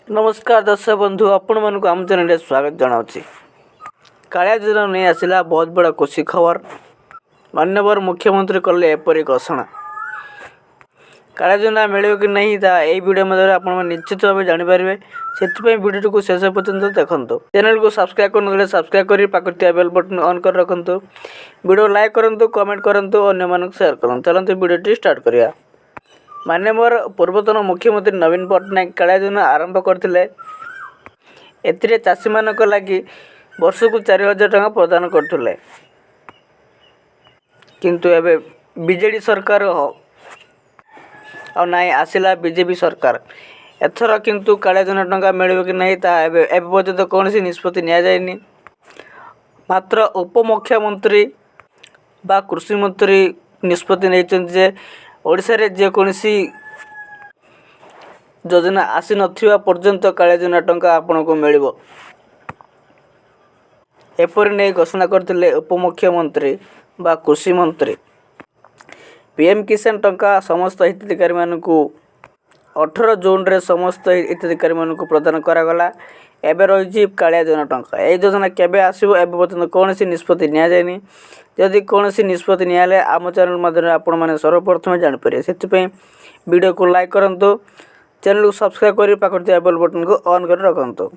नमस्कार दर्शक बंधु आपण मानक आम चैनल स्वागत जनावि कालिया योजना नहीं आसला बहुत बड़ा खुशी खबर। माननीय मुख्यमंत्री कले एपरी घोषणा। कालिया योजना मिले कि नहीं यही वीडियो मध्य आप निश्चित भाव जानीपारे से वीडियो को शेष पर्यंत देखो। चैनल को सब्सक्राइब कर सब्सक्राइब कर पाखुआ बेल बटन ऑन कर रखु। वीडियो लाइक करूँ कमेंट करूँ अन्य शेयर करूँ। चलते वीडियो स्टार्ट करिया। माननीय पूर्वतन मुख्यमंत्री नवीन पट्टनायक कालिया योजना आरंभ करथिले। एथिरे चाषी मानक लागि वर्ष को 4000 टका प्रदान करथुले, किंतु एबे बीजेडी सरकार और नाई आसिला बीजेपी सरकार। एथर किंतु कालिया योजना टका मिलिबो कि नहीं ता एबे पर्यंत कौन सी निष्पत्ति निया जायनि। मात्र उपमुख्यमंत्री बा कृषि मंत्री निष्पत्ति नहीं जे ओडिशा रे जे कोनसी योजना आसी नथिबा पर्यंत कालिया योजना टंका आपन को मिलिबो एपरि नै घोषणा करथिले उपमुख्यमंत्री बा कृषि मंत्री। पीएम किसान टंका समस्त हिताधिकारी मानकु 18 जून रे समस्त हिताधिकारी मानकु प्रदान करा गला। एबे रही कालिया योजना टंका। ए योजना केबे आसीबो एबे पर्यंत कोनसी निष्पत्ति निया जायनि। जदि कोनसी निष्पत्ति नियाले आम चैनल माध्यम आपण माने सर्वप्रथम जानि पारे। सेति वीडियो को लाइक करंतु, चैनल को सब्सक्राइब करी पाखुआ बेल बटन को ऑन कर रखंतु।